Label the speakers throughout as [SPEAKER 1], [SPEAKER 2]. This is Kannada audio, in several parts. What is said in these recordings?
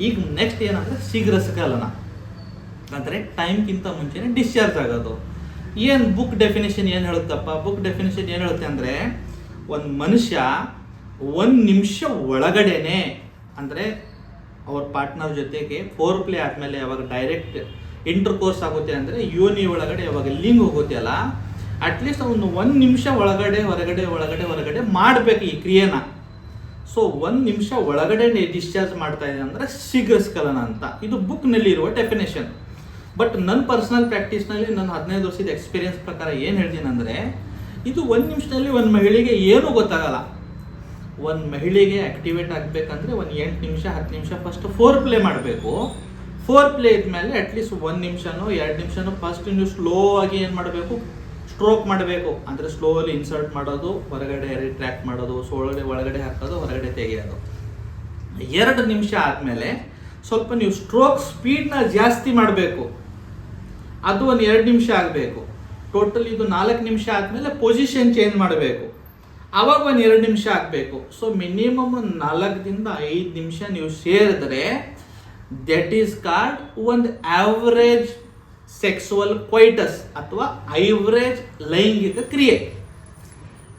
[SPEAKER 1] ಈಗ ನೆಕ್ಸ್ಟ್ ಏನಂದರೆ ಶೀಘ್ರ ಸ್ಖಲನ ಅಂದರೆ ಟೈಮ್ಗಿಂತ ಮುಂಚೆನೇ ಡಿಸ್ಚಾರ್ಜ್ ಆಗೋದು. ಏನು ಬುಕ್ ಡೆಫಿನೇಷನ್ ಏನು ಹೇಳುತ್ತಪ್ಪ? ಬುಕ್ ಡೆಫಿನೇಷನ್ ಏನು ಹೇಳುತ್ತೆ ಅಂದರೆ, ಒಂದು ಮನುಷ್ಯ 1 ನಿಮಿಷ ಒಳಗಡೆನೆ ಅಂದರೆ ಅವ್ರ ಪಾರ್ಟ್ನರ್ ಜೊತೆಗೆ ಫೋರ್ ಪ್ಲೇ ಆದಮೇಲೆ ಯಾವಾಗ ಡೈರೆಕ್ಟ್ ಇಂಟರ್ ಕೋರ್ಸ್ ಆಗುತ್ತೆ ಅಂದರೆ ಯೋನಿ ಒಳಗಡೆ ಯಾವಾಗ ಲಿಂಗ್ ಹೋಗುತ್ತೆ ಅಲ್ಲ, ಅಟ್ಲೀಸ್ಟ್ ಅವನು 1 ನಿಮಿಷ ಒಳಗಡೆ ಹೊರಗಡೆ ಮಾಡಬೇಕು ಈ ಕ್ರಿಯೆನ. ಸೊ 1 ನಿಮಿಷ ಒಳಗಡೆ ಡಿಸ್ಚಾರ್ಜ್ ಮಾಡ್ತಾ ಇದೆ ಅಂದರೆ ಶೀಘ್ರ ಸ್ಖಲನ ಅಂತ. ಇದು ಬುಕ್ನಲ್ಲಿ ಇರುವ ಡೆಫಿನೇಷನ್. ಬಟ್ ನನ್ನ ಪರ್ಸನಲ್ ಪ್ರಾಕ್ಟೀಸ್ನಲ್ಲಿ ನನ್ನ 15 ವರ್ಷದ ಎಕ್ಸ್ಪೀರಿಯನ್ಸ್ ಪ್ರಕಾರ ಏನು ಹೇಳ್ತೀನಿ ಅಂದರೆ, ಇದು 1 ನಿಮಿಷದಲ್ಲಿ ಒಂದು ಮಹಿಳೆಗೆ ಏನೂ ಗೊತ್ತಾಗಲ್ಲ. ಒಂದು ಮಹಿಳೆಗೆ ಆಕ್ಟಿವೇಟ್ ಆಗಬೇಕಂದ್ರೆ ಒಂದು 8 ನಿಮಿಷ 10 ನಿಮಿಷ ಫಸ್ಟ್ ಫೋರ್ ಪ್ಲೇ ಮಾಡಬೇಕು. ಫೋರ್ ಪ್ಲೇ ಇದ್ಮೇಲೆ ಅಟ್ಲೀಸ್ಟ್ 1 ನಿಮಿಷನೋ 2 ನಿಮಿಷನೋ ಫಸ್ಟ್ ನೀವು ಸ್ಲೋ ಆಗಿ ಏನು ಮಾಡಬೇಕು, ಸ್ಟ್ರೋಕ್ ಮಾಡಬೇಕು. ಅಂದರೆ ಸ್ಲೋಲಿ ಇನ್ಸರ್ಟ್ ಮಾಡೋದು, ಹೊರಗಡೆ ರಿಟ್ರ್ಯಾಕ್ಟ್ ಮಾಡೋದು, ಒಳಗಡೆ ಹಾಕೋದು, ಹೊರಗಡೆ ತೆಗೆಯೋದು. 2 ನಿಮಿಷ ಆದಮೇಲೆ ಸ್ವಲ್ಪ ನೀವು ಸ್ಟ್ರೋಕ್ ಸ್ಪೀಡ್ನ ಜಾಸ್ತಿ ಮಾಡಬೇಕು. ಅದು ಒಂದು 2 ನಿಮಿಷ ಆಗಬೇಕು. ಟೋಟಲ್ ಇದು 4 ನಿಮಿಷ ಆದಮೇಲೆ ಪೊಸಿಷನ್ ಚೇಂಜ್ ಮಾಡಬೇಕು. ಆವಾಗ ಒಂದು 2 ನಿಮಿಷ ಆಗಬೇಕು. ಸೊ ಮಿನಿಮಮ್ 4ರಿಂದ 5 ನಿಮಿಷ ನೀವು ಸೇರಿದ್ರೆ ದಟ್ ಈಸ್ ಕಾಲ್ಡ್ ಒಂದು ಆವರೇಜ್ ಸೆಕ್ಸುವಲ್ ಕ್ವೈಟಸ್ ಅಥವಾ ಐವರೇಜ್ ಲೈಂಗಿಕ ಕ್ರಿಯೆ.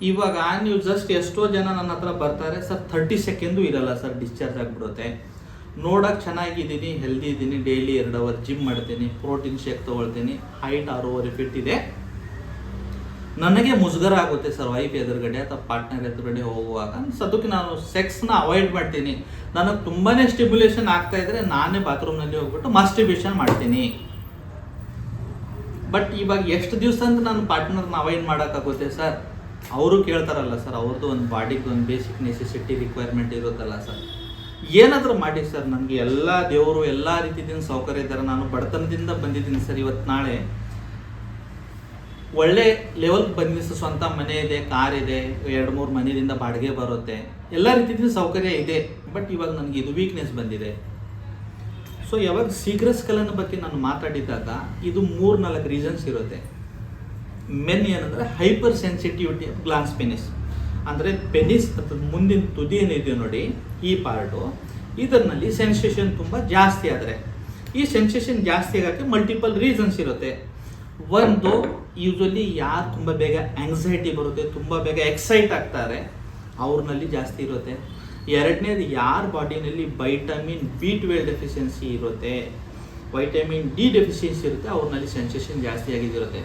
[SPEAKER 1] ಇವಾಗ ನೀವು ಜಸ್ಟ್ ಎಷ್ಟೋ ಜನ ನನ್ನ ಹತ್ರ ಬರ್ತಾರೆ, ಸರ್ 30 ಸೆಕೆಂಡು ಇರಲ್ಲ ಸರ್, ಡಿಸ್ಚಾರ್ಜ್ ಆಗಿಬಿಡುತ್ತೆ. ನೋಡೋಕೆ ಚೆನ್ನಾಗಿದ್ದೀನಿ, ಹೆಲ್ದಿ ಇದ್ದೀನಿ, ಡೈಲಿ 2 ಅವರ್ ಜಿಮ್ ಮಾಡ್ತೀನಿ, ಪ್ರೋಟೀನ್ ಶೇಕ್ ತೊಗೊಳ್ತೀನಿ, ಹೈಟ್ 6.5 ಫೀಟ್ ಇದೆ. ನನಗೆ ಮುಜುಗರ ಆಗುತ್ತೆ ಸರ್ ವೈಫ್ ಎದುರುಗಡೆ ಅಥವಾ ಪಾರ್ಟ್ನರ್ ಎದುರುಗಡೆ ಹೋಗುವಾಗ. ಸದ್ಯಕ್ಕೆ ನಾನು ಸೆಕ್ಸ್ನ ಅವಾಯ್ಡ್ ಮಾಡ್ತೀನಿ. ನನಗೆ ತುಂಬಾ ಸ್ಟಿಮ್ಯುಲೇಷನ್ ಆಗ್ತಾ ಇದ್ರೆ ನಾನೇ ಬಾತ್ರೂಮ್ನಲ್ಲಿ ಹೋಗ್ಬಿಟ್ಟು ಮಾಸ್ಟರ್ಬೇಷನ್ ಮಾಡ್ತೀನಿ. ಬಟ್ ಇವಾಗ ಎಷ್ಟು ದಿವಸ ಅಂತ ನಾನು ಪಾರ್ಟ್ನರ್ನ ಅವಾಯ್ಡ್ ಮಾಡೋಕ್ಕಾಗುತ್ತೆ ಸರ್? ಅವರು ಕೇಳ್ತಾರಲ್ಲ ಸರ್, ಅವ್ರದ್ದು ಒಂದು ಬಾಡಿಗೆ ಒಂದು ಬೇಸಿಕ್ ನೆಸೆಸಿಟಿ ರಿಕ್ವೈರ್ಮೆಂಟ್ ಇರುತ್ತಲ್ಲ ಸರ್, ಏನಾದರೂ ಮಾಡಿ ಸರ್. ನನಗೆ ಎಲ್ಲ ದೇವರು ಎಲ್ಲ ರೀತಿಯಿಂದ ಸೌಕರ್ಯ ಇದ್ದಾರೆ, ನಾನು ಬಡತನದಿಂದ ಬಂದಿದ್ದೀನಿ ಸರ್. ಇವತ್ತು ನಾಳೆ ಒಳ್ಳೆ ಲೆವೆಲ್ಗೆ ಬಂದಿದೆ ಸರ್, ಸ್ವಂತ ಮನೆ ಇದೆ, ಕಾರ್ ಇದೆ, 2-3 ಮನೆಯಿಂದ ಬಾಡಿಗೆ ಬರುತ್ತೆ, ಎಲ್ಲ ರೀತಿಯಿಂದ ಸೌಕರ್ಯ ಇದೆ. ಬಟ್ ಇವಾಗ ನನಗೆ ಇದು ವೀಕ್ನೆಸ್ ಬಂದಿದೆ. ಸೊ ಯಾವಾಗ ಶೀಘ್ರ ಸ್ಖಲನ ಬಗ್ಗೆ ನಾನು ಮಾತಾಡಿದಾಗ ಇದು 3-4 ರೀಸನ್ಸ್ ಇರುತ್ತೆ. ಮೆನ್ ಏನಂದರೆ ಹೈಪರ್ ಸೆನ್ಸಿಟಿವಿಟಿ ಗ್ಲಾನ್ಸ್ ಪೆನಿಸ್, ಅಂದರೆ ಪೆನಿಸ್ ಅಥವಾ ಮುಂದಿನ ತುದಿ ಏನಿದೆ ನೋಡಿ, ಈ ಪಾರ್ಟು, ಇದರಲ್ಲಿ ಸೆನ್ಸೇಷನ್ ತುಂಬ ಜಾಸ್ತಿ ಆದರೆ, ಈ ಸೆನ್ಸೇಷನ್ ಜಾಸ್ತಿ ಆಗೋಕ್ಕೆ ಮಲ್ಟಿಪಲ್ ರೀಸನ್ಸ್ ಇರುತ್ತೆ. ಒಂದು, ಯೂಶ್ವಲಿ ಯಾರು ತುಂಬ ಬೇಗ ಆಂಗ್ಸೈಟಿ ಬರುತ್ತೆ, ತುಂಬ ಬೇಗ ಎಕ್ಸೈಟ್ ಆಗ್ತಾರೆ, ಅವ್ರನ್ನಲ್ಲಿ ಜಾಸ್ತಿ ಇರುತ್ತೆ. ಎರಡನೇದು, ಯಾರ ಬಾಡಿನಲ್ಲಿ ವೈಟಮಿನ್ B12 ಡೆಫಿಷಿಯನ್ಸಿ ಇರುತ್ತೆ, ವೈಟಮಿನ್ D ಡೆಫಿಷಿಯನ್ಸಿ ಇರುತ್ತೆ, ಅವ್ರನ್ನಲ್ಲಿ ಸೆನ್ಸೇಷನ್ ಜಾಸ್ತಿ ಆಗಿದಿರುತ್ತೆ.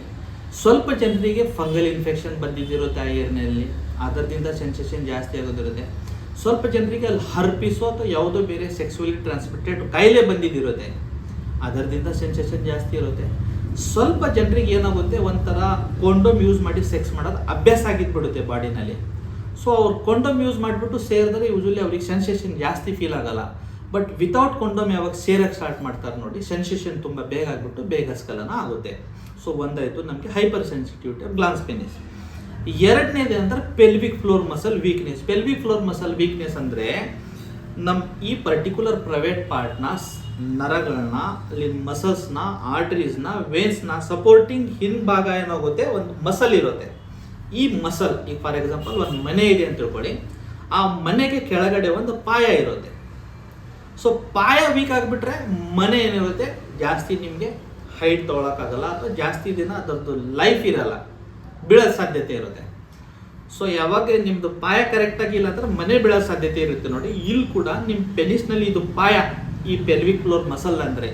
[SPEAKER 1] ಸ್ವಲ್ಪ ಜನರಿಗೆ ಫಂಗಲ್ ಇನ್ಫೆಕ್ಷನ್ ಬಂದಿದ್ದಿರುತ್ತೆ ಆ ಏರ್ನಲ್ಲಿ, ಅದರಿಂದ ಸೆನ್ಸೇಷನ್ ಜಾಸ್ತಿ ಆಗೋದಿರುತ್ತೆ. ಸ್ವಲ್ಪ ಜನರಿಗೆ ಅಲ್ಲಿ ಹರ್ಪಿಸೋ ಅಥವಾ ಯಾವುದೋ ಬೇರೆ ಸೆಕ್ಸುವಲಿ ಟ್ರಾನ್ಸ್ಮಿಟೆಡ್ ಕಾಯಿಲೆ ಬಂದಿದ್ದಿರುತ್ತೆ, ಅದರಿಂದ ಸೆನ್ಸೇಷನ್ ಜಾಸ್ತಿ ಇರುತ್ತೆ. ಸ್ವಲ್ಪ ಜನರಿಗೆ ಏನಾಗುತ್ತೆ, ಒಂಥರ ಕೊಂಡೋಮ್ ಯೂಸ್ ಮಾಡಿ ಸೆಕ್ಸ್ ಮಾಡೋದು ಅಭ್ಯಾಸ ಆಗಿದ್ಬಿಡುತ್ತೆ ಬಾಡಿನಲ್ಲಿ. ಸೊ ಅವ್ರು ಕೊಂಡೋಮ್ ಯೂಸ್ ಮಾಡಿಬಿಟ್ಟು ಸೇರಿದ್ರೆ ಯೂಶ್ವಲಿ ಅವ್ರಿಗೆ ಸೆನ್ಸೇಷನ್ ಜಾಸ್ತಿ ಫೀಲ್ ಆಗಲ್ಲ. ಬಟ್ ವಿತೌಟ್ ಕೊಂಡೋಮ್ ಯಾವಾಗ ಸೇರಕ್ಕೆ ಸ್ಟಾರ್ಟ್ ಮಾಡ್ತಾರೆ ನೋಡಿ, ಸೆನ್ಸೇಷನ್ ತುಂಬ ಬೇಗ ಆಗಿಬಿಟ್ಟು ಬೇಗ ಸ್ಖಲನ ಆಗುತ್ತೆ. ಸೊ ಒಂದಾಯಿತು ನಮಗೆ hyper sensitivity of glans penis. ಎರಡನೇದು ಅಂದರೆ pelvic floor muscle weakness. Pelvic floor muscle weakness ಅಂದರೆ ನಮ್ಮ ಈ ಪರ್ಟಿಕ್ಯುಲರ್ ಪ್ರೈವೇಟ್ ಪಾರ್ಟ್ನ, ನರಗಳನ್ನ, ಅಲ್ಲಿ ಮಸಲ್ಸ್ನ, ಆರ್ಟರೀಸ್ನ, ವೇನ್ಸ್ನ ಸಪೋರ್ಟಿಂಗ್ ಹಿಂಭಾಗ ಏನಾಗುತ್ತೆ, ಒಂದು ಮಸಲ್ ಇರುತ್ತೆ. ಈ ಮಸಲ್, ಈಗ ಫಾರ್ ಎಕ್ಸಾಂಪಲ್ ಒಂದು ಮನೆ ಇದೆ ಅಂತ ತಿಳ್ಕೊಳ್ಳಿ, ಆ ಮನೆಗೆ ಕೆಳಗಡೆ ಒಂದು ಪಾಯ ಇರುತ್ತೆ. ಸೊ ಪಾಯ ವೀಕ್ ಆಗಿಬಿಟ್ರೆ ಮನೆ ಏನಿರುತ್ತೆ, ಜಾಸ್ತಿ ನಿಮಗೆ ಹೈಟ್ ತೊಗೊಳಕ್ಕಾಗಲ್ಲ ಅಥವಾ ಜಾಸ್ತಿ ದಿನ ಅದರದ್ದು ಲೈಫ್ ಇರಲ್ಲ, ಬೀಳೋ ಸಾಧ್ಯತೆ ಇರುತ್ತೆ. ಸೊ ಯಾವಾಗ ನಿಮ್ಮದು ಪಾಯ ಕರೆಕ್ಟಾಗಿ ಇಲ್ಲ ಅಂದ್ರೆ ಮನೆ ಬೀಳೋ ಸಾಧ್ಯತೆ ಇರುತ್ತೆ ನೋಡಿ. ಇಲ್ಲಿ ಕೂಡ ನಿಮ್ಮ ಪೆನಿಸ್ನಲ್ಲಿ ಇದು ಪಾಯ, ಈ ಪೆಲ್ವಿಕ್ ಫ್ಲೋರ್ ಮಸಲ್ ಅಂದರೆ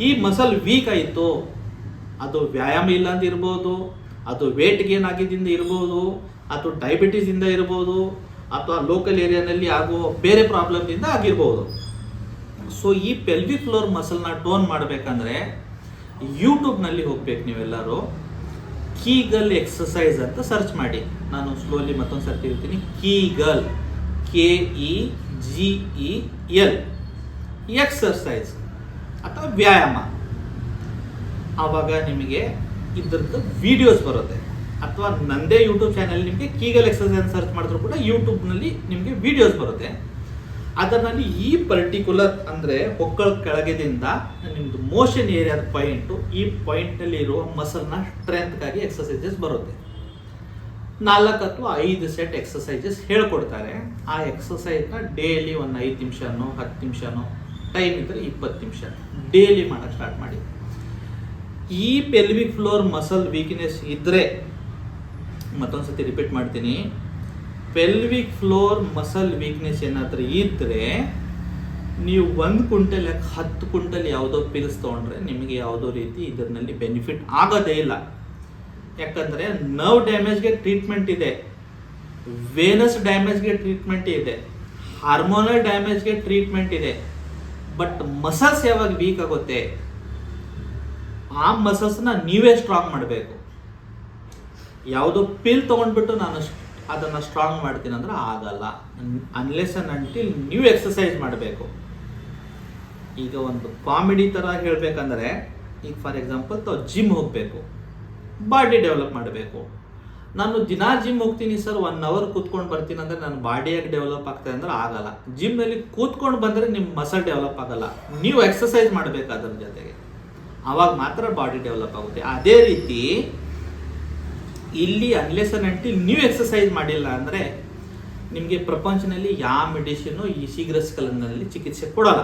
[SPEAKER 1] ಈ ಮಸಲ್ ವೀಕ್ ಆಯಿತು, ಅದು ವ್ಯಾಯಾಮ ಇಲ್ಲ ಅಂತ ಇರ್ಬೋದು, ಅದು ವೇಟ್ ಗೇನ್ ಆಗಿದ್ದರಿಂದ ಇರ್ಬೋದು, ಅಥವಾ ಡಯಾಬಿಟೀಸಿಂದ ಇರ್ಬೋದು, ಅಥವಾ ಲೋಕಲ್ ಏರಿಯಾನಲ್ಲಿ ಆಗುವ ಬೇರೆ ಪ್ರಾಬ್ಲಮ್ದಿಂದ ಆಗಿರ್ಬೋದು. ಸೊ ಈ ಪೆಲ್ವಿಕ್ ಫ್ಲೋರ್ ಮಸಲ್ನ ಟೋನ್ ಮಾಡಬೇಕಂದ್ರೆ ಯೂಟ್ಯೂಬ್ನಲ್ಲಿ ಹೋಗ್ಬೇಕು ನೀವೆಲ್ಲರೂ. ಕೀಗಲ್ ಎಕ್ಸಸೈಸ್ ಅಂತ ಸರ್ಚ್ ಮಾಡಿ. ನಾನು ಸ್ಲೋಲಿ ಮತ್ತೊಂದು ಸರ್ತಿ ಹೇಳ್ತೀನಿ. ಕೀಗಲ್, KEGEL ಎಕ್ಸರ್ಸೈಸ್ ಅಥವಾ ವ್ಯಾಯಾಮ. ಆವಾಗ ನಿಮಗೆ ಇದ್ರದ್ದು ವಿಡಿಯೋಸ್ ಬರುತ್ತೆ. ಅಥವಾ ನಂದೇ ಯೂಟ್ಯೂಬ್ ಚಾನಲ್ ನಿಮಗೆ ಕೀಗಲ್ ಎಕ್ಸರ್ಸೈಸ್ ಸರ್ಚ್ ಮಾಡಿದ್ರು ಕೂಡ ಯೂಟ್ಯೂಬ್ನಲ್ಲಿ ನಿಮಗೆ ವಿಡಿಯೋಸ್ ಬರುತ್ತೆ. ಅದರಲ್ಲಿ ಈ ಪರ್ಟಿಕ್ಯುಲರ್ ಅಂದರೆ ಹೊಕ್ಕಳ ಕೆಳಗೆದಿಂದ ನಿಮ್ಮದು ಮೋಷನ್ ಏರಿಯಾದ ಪಾಯಿಂಟು, ಈ ಪಾಯಿಂಟ್ನಲ್ಲಿ ಇರುವ ಮಸಲ್ನ ಸ್ಟ್ರೆಂತ್ಗಾಗಿ ಎಕ್ಸಸೈಸಸ್ ಬರುತ್ತೆ. 4 ಅಥವಾ 5 ಸೆಟ್ ಎಕ್ಸಸೈಸಸ್ ಹೇಳ್ಕೊಡ್ತಾರೆ. ಆ ಎಕ್ಸಸೈಸ್ನ ಡೈಲಿ ಒಂದು 5 ನಿಮಿಷನೋ 10 ನಿಮಿಷನೋ ಟೈಮ್ ಇದ್ದರೆ 20 ನಿಮಿಷ ಡೈಲಿ ಮಾಡೋಕ್ಕೆ ಸ್ಟಾರ್ಟ್ ಮಾಡಿ. ಈ ಪೆಲ್ವಿಕ್ ಫ್ಲೋರ್ ಮಸಲ್ ವೀಕ್ನೆಸ್ ಇದ್ದರೆ, ಮತ್ತೊಂದ್ಸತಿ ರಿಪೀಟ್ ಮಾಡ್ತೀನಿ, ಪೆಲ್ವಿಕ್ ಫ್ಲೋರ್ ಮಸಲ್ ವೀಕ್ನೆಸ್ ಏನಾದರೂ ಇದ್ದರೆ ನೀವು 1 ಕ್ವಿಂಟಲ್ 10 ಕ್ವಿಂಟಲ್ ಯಾವುದೋ ಪಿಲ್ಸ್ ತೊಗೊಂಡ್ರೆ ನಿಮಗೆ ಯಾವುದೋ ರೀತಿ ಇದರಲ್ಲಿ ಬೆನಿಫಿಟ್ ಆಗೋದೇ ಇಲ್ಲ. ಯಾಕಂದರೆ ನರ್ವ್ ಡ್ಯಾಮೇಜ್ಗೆ ಟ್ರೀಟ್ಮೆಂಟ್ ಇದೆ, ವೇನಸ್ ಡ್ಯಾಮೇಜ್ಗೆ ಟ್ರೀಟ್ಮೆಂಟ್ ಇದೆ, ಹಾರ್ಮೋನಲ್ ಡ್ಯಾಮೇಜ್ಗೆ ಟ್ರೀಟ್ಮೆಂಟ್ ಇದೆ. ಬಟ್ ಮಸಲ್ಸ್ ಯಾವಾಗ ವೀಕ್ ಆಗುತ್ತೆ, ಆ ಮಸಲ್ಸ್ನ ನೀವೇ ಸ್ಟ್ರಾಂಗ್ ಮಾಡಬೇಕು. ಯಾವುದೋ ಪಿಲ್ ತೊಗೊಂಡ್ಬಿಟ್ಟು ನಾನು ಅದನ್ನು ಸ್ಟ್ರಾಂಗ್ ಮಾಡ್ತೀನಿ ಅಂದ್ರೆ ಆಗಲ್ಲ. ಅನ್ಲೆಸ್ ಅಂಡ್ ಅಂಟಿಲ್ ನೀವು ಎಕ್ಸಸೈಸ್ ಮಾಡಬೇಕು. ಈಗ ಒಂದು ಕಾಮಿಡಿ ಥರ ಹೇಳಬೇಕಂದ್ರೆ, ಈಗ ಫಾರ್ ಎಕ್ಸಾಂಪಲ್ ಜಿಮ್ ಹೋಗಬೇಕು, ಬಾಡಿ ಡೆವಲಪ್ ಮಾಡಬೇಕು. ನಾನು ದಿನಾ ಜಿಮ್ ಹೋಗ್ತೀನಿ ಸರ್, 1 ಅವರ್ ಕೂತ್ಕೊಂಡು ಬರ್ತೀನಿ ಅಂದರೆ ನನ್ನ ಬಾಡಿಯಾಗಿ ಡೆವಲಪ್ ಆಗ್ತದೆ ಅಂದ್ರೆ ಆಗಲ್ಲ. ಜಿಮ್ನಲ್ಲಿ ಕೂತ್ಕೊಂಡು ಬಂದರೆ ನಿಮ್ಮ ಮಸಲ್ ಡೆವಲಪ್ ಆಗಲ್ಲ, ನೀವು ಎಕ್ಸಸೈಸ್ ಮಾಡಬೇಕು ಅದ್ರ ಜೊತೆಗೆ, ಆವಾಗ ಮಾತ್ರ ಬಾಡಿ ಡೆವಲಪ್ ಆಗುತ್ತೆ. ಅದೇ ರೀತಿ ಇಲ್ಲಿ ಅನ್ಲೆಸ್ ಅಂಡ್ ಅಂಟಿಲ್ ನೀವು ಎಕ್ಸಸೈಸ್ ಮಾಡಿಲ್ಲ ಅಂದರೆ ನಿಮಗೆ ಪ್ರಪಂಚದಲ್ಲಿ ಯಾವ ಮೆಡಿಸಿನ್ನು ಈ ಶೀಘ್ರಸ್ಖಲನದಲ್ಲಿ ಚಿಕಿತ್ಸೆ ಕೊಡಲ್ಲ.